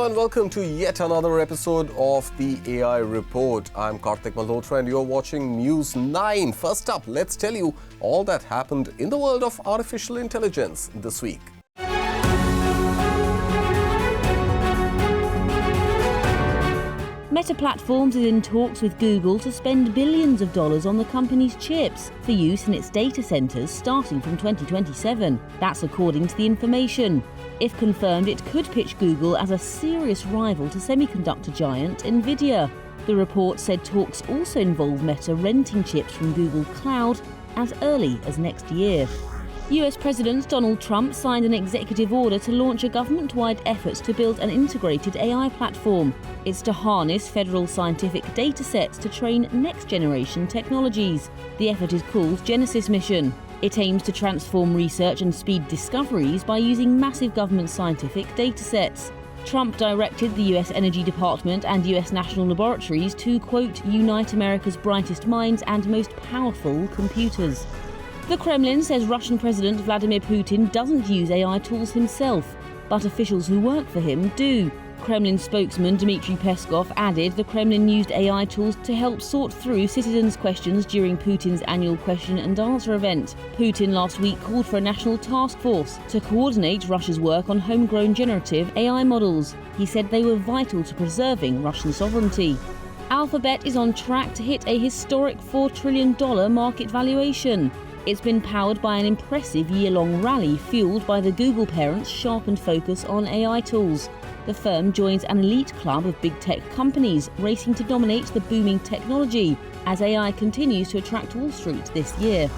Hello and welcome to yet another episode of the AI Report. I'm Karthik Malhotra and you're watching News 9. First up, let's tell you all that happened in the world of artificial intelligence this week. Meta Platforms is in talks with Google to spend billions of dollars on the company's chips for use in its data centers starting from 2027. That's according to the information. If confirmed, it could pitch Google as a serious rival to semiconductor giant Nvidia. The report said talks also involve Meta renting chips from Google Cloud as early as next year. US President Donald Trump signed an executive order to launch a government-wide effort to build an integrated AI platform. It's to harness federal scientific data sets to train next-generation technologies. The effort is called Genesis Mission. It aims to transform research and speed discoveries by using massive government scientific data sets. Trump directed the US Energy Department and US National Laboratories to, quote, unite America's brightest minds and most powerful computers. The Kremlin says Russian President Vladimir Putin doesn't use AI tools himself, but officials who work for him do. Kremlin spokesman Dmitry Peskov added the Kremlin used AI tools to help sort through citizens' questions during Putin's annual question and answer event. Putin last week called for a national task force to coordinate Russia's work on homegrown generative AI models. He said they were vital to preserving Russian sovereignty. Alphabet is on track to hit a historic $4 trillion market valuation. It's been powered by an impressive year-long rally fueled by the Google parent's sharpened focus on AI tools. The firm joins an elite club of big tech companies racing to dominate the booming technology as AI continues to attract Wall Street this year.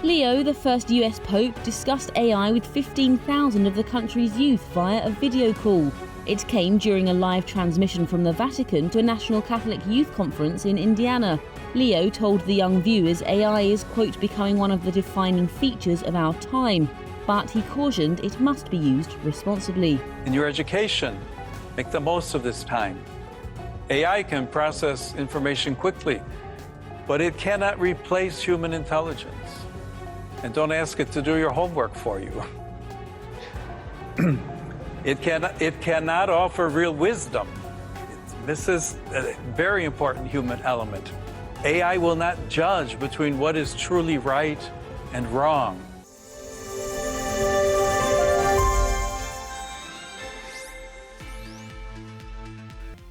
Leo, the first US Pope, discussed AI with 15,000 of the country's youth via a video call. It came during a live transmission from the Vatican to a National Catholic Youth Conference in Indiana. Leo told the young viewers AI is, quote, becoming one of the defining features of our time, but he cautioned it must be used responsibly. In your education, make the most of this time. AI can process information quickly, but it cannot replace human intelligence. And don't ask it to do your homework for you. It cannot offer real wisdom. This is a very important human element. AI will not judge between what is truly right and wrong.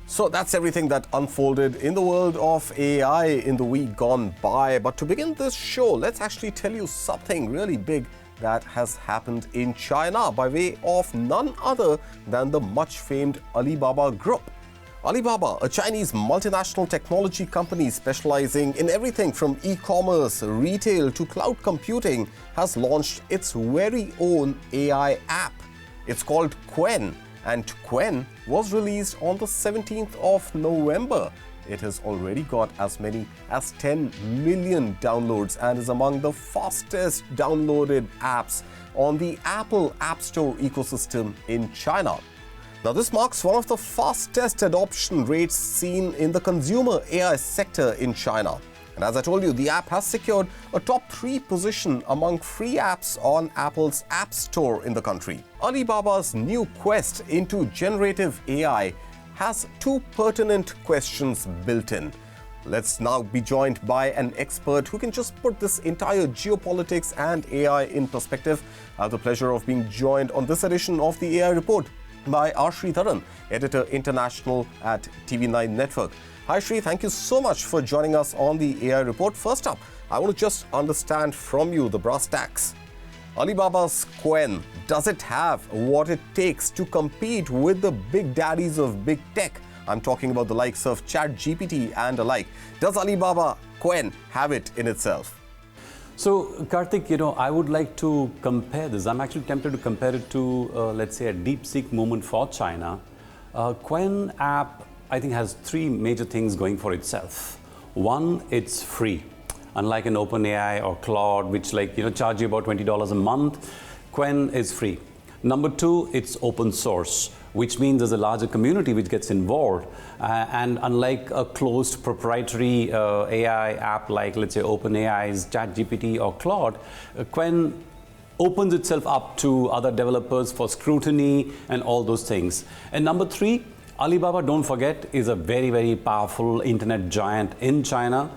So that's everything that unfolded in the world of AI in the week gone by. But to begin this show, let's actually tell you something really big that has happened in China by way of none other than the much-famed Alibaba Group. Alibaba, a Chinese multinational technology company specializing in everything from e-commerce, retail to cloud computing, has launched its very own AI app. It's called Qwen, and Qwen was released on the 17th of November. It has already got as many as 10 million downloads and is among the fastest downloaded apps on the Apple App Store ecosystem in China. Now, this marks one of the fastest adoption rates seen in the consumer AI sector in China. And as I told you, the app has secured a top 3 position among free apps on Apple's App Store in the country. Alibaba's new quest into generative AI has 2 pertinent questions built in. Let's now be joined by an expert who can just put this entire geopolitics and AI in perspective. I have the pleasure of being joined on this edition of the AI Report by Sridharan, Editor International at TV9 Network. Hi Sri, thank you so much for joining us on the AI Report. First up, I want to just understand from you the brass tacks. Alibaba's Qwen, does it have what it takes to compete with the big daddies of big tech? I'm talking about the likes of GPT and alike. Does Alibaba Qwen have it in itself? So, Karthik, I would like to compare this. I'm actually tempted to compare it to, let's say, a DeepSeek moment for China. Qwen app, I think, has 3 major things going for itself. One, it's free. Unlike an OpenAI or Claude, which charge you about $20 a month, Qwen is free. Number 2, it's open source, which means there's a larger community which gets involved. And unlike a closed proprietary AI app like, let's say, OpenAI's ChatGPT or Claude, Qwen opens itself up to other developers for scrutiny and all those things. And number three, Alibaba, don't forget, is a very, very powerful internet giant in China.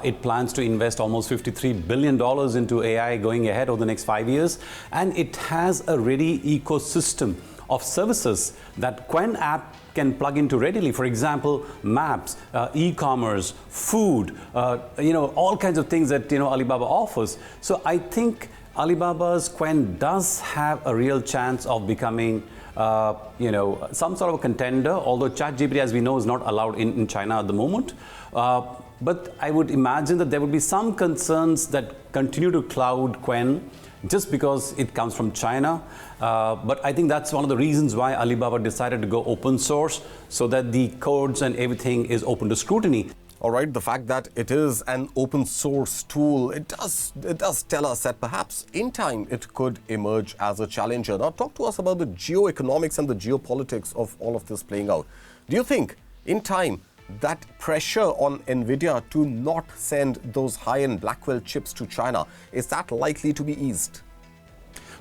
It plans to invest almost $53 billion into AI going ahead over the next 5 years. And it has a ready ecosystem of services that Qwen app can plug into readily. For example, maps, e-commerce, food, all kinds of things that Alibaba offers. So I think Alibaba's Qwen does have a real chance of becoming some sort of a contender, although ChatGPT, as we know, is not allowed in China at the moment. But I would imagine that there would be some concerns that continue to cloud Qwen just because it comes from China. But I think that's one of the reasons why Alibaba decided to go open source, so that the codes and everything is open to scrutiny. All right, the fact that it is an open source tool, it does tell us that perhaps in time it could emerge as a challenger. Now talk to us about the geoeconomics and the geopolitics of all of this playing out. Do you think in time that pressure on NVIDIA to not send those high-end Blackwell chips to China, is that likely to be eased?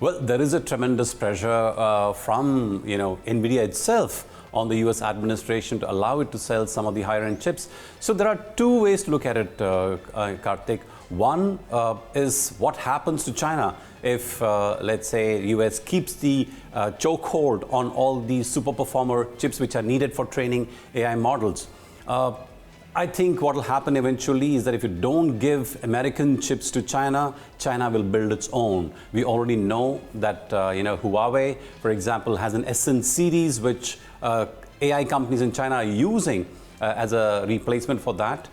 Well, there is a tremendous pressure from NVIDIA itself on the US administration to allow it to sell some of the higher-end chips. So there are two ways to look at it, Karthik. One is what happens to China if, let's say, US keeps the chokehold on all these super performer chips which are needed for training AI models. I think what will happen eventually is that if you don't give American chips to China, China will build its own. We already know that Huawei, for example, has an Essence series which AI companies in China are using as a replacement for that.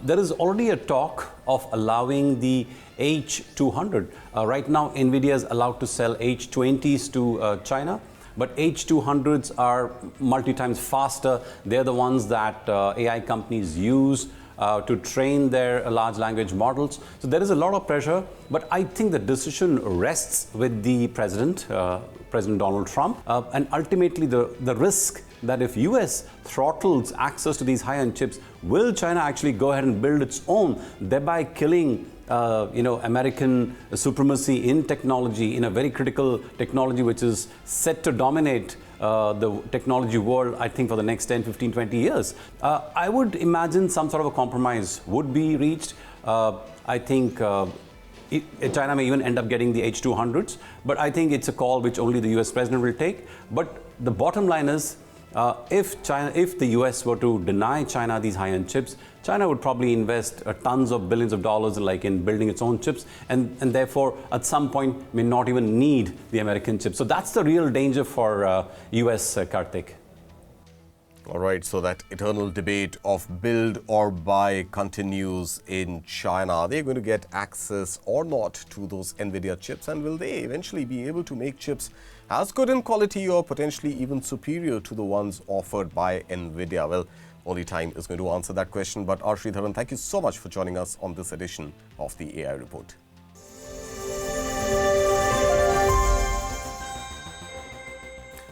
There is already a talk of allowing the H200. Right now, NVIDIA is allowed to sell H20s to China. But H200s are multi-times faster. They're the ones that AI companies use to train their large language models. So there is a lot of pressure, but I think the decision rests with the president, President Donald Trump, and ultimately the risk that if US throttles access to these high-end chips, will China actually go ahead and build its own, thereby killing American supremacy in technology, in a very critical technology which is set to dominate the technology world, I think, for the next 10, 15, 20 years. I would imagine some sort of a compromise would be reached. I think China may even end up getting the H200s, but I think it's a call which only the US president will take. But the bottom line is, if the US were to deny China these high-end chips, China would probably invest tons of billions of dollars in building its own chips, and therefore at some point may not even need the American chips. So that's the real danger for US, Karthik. All right, so that eternal debate of build or buy continues in China. Are they going to get access or not to those NVIDIA chips, and will they eventually be able to make chips as good in quality or potentially even superior to the ones offered by NVIDIA? Well, only time is going to answer that question. But Sridharan, thank you so much for joining us on this edition of the AI Report.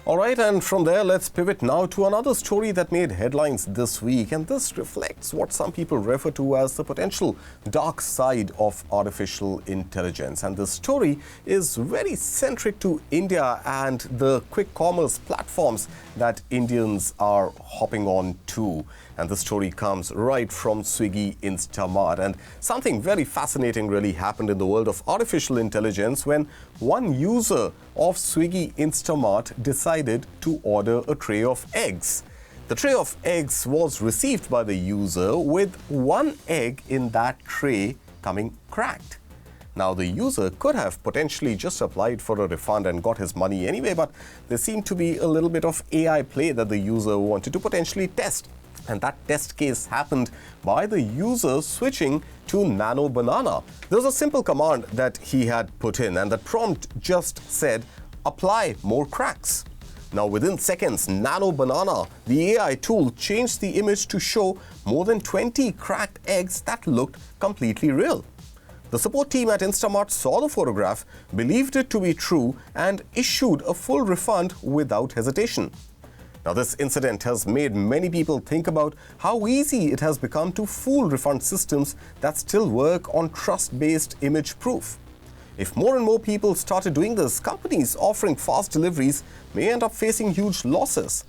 All right, and from there, let's pivot now to another story that made headlines this week. And this reflects what some people refer to as the potential dark side of artificial intelligence. And this story is very centric to India and the quick commerce platforms that Indians are hopping on to. And the story comes right from Swiggy Instamart. And something very fascinating really happened in the world of artificial intelligence when one user of Swiggy Instamart decided to order a tray of eggs. The tray of eggs was received by the user with one egg in that tray coming cracked. Now, the user could have potentially just applied for a refund and got his money anyway, but there seemed to be a little bit of AI play that the user wanted to potentially test. And that test case happened by the user switching to Nano Banana. There was a simple command that he had put in, and the prompt just said, apply more cracks. Now, within seconds, Nano Banana, the AI tool, changed the image to show more than 20 cracked eggs that looked completely real. The support team at Instamart saw the photograph, believed it to be true, and issued a full refund without hesitation. Now, this incident has made many people think about how easy it has become to fool refund systems that still work on trust-based image proof. If more and more people started doing this, companies offering fast deliveries may end up facing huge losses.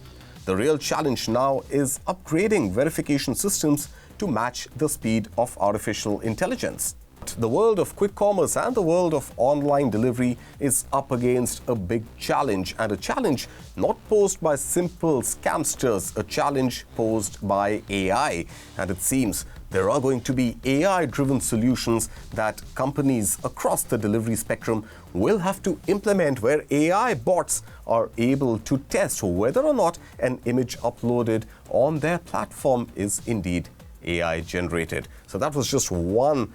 The real challenge now is upgrading verification systems to match the speed of artificial intelligence. The world of quick commerce and the world of online delivery is up against a big challenge, and a challenge not posed by simple scamsters, a challenge posed by AI. And it seems there are going to be AI-driven solutions that companies across the delivery spectrum will have to implement, where AI bots are able to test whether or not an image uploaded on their platform is indeed AI generated. So that was just one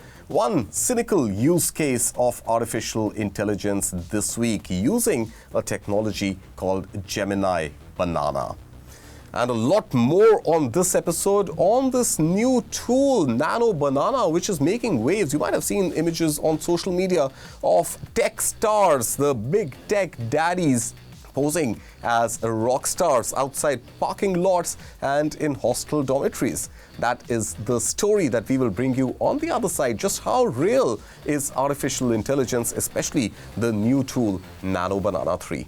cynical use case of artificial intelligence this week using a technology called Gemini Banana. And a lot more on this episode on this new tool, Nano Banana, which is making waves. You might have seen images on social media of tech stars, the big tech daddies, posing as rock stars outside parking lots and in hostel dormitories. That is the story that we will bring you on the other side. Just how real is artificial intelligence, especially the new tool, Nano Banana 3.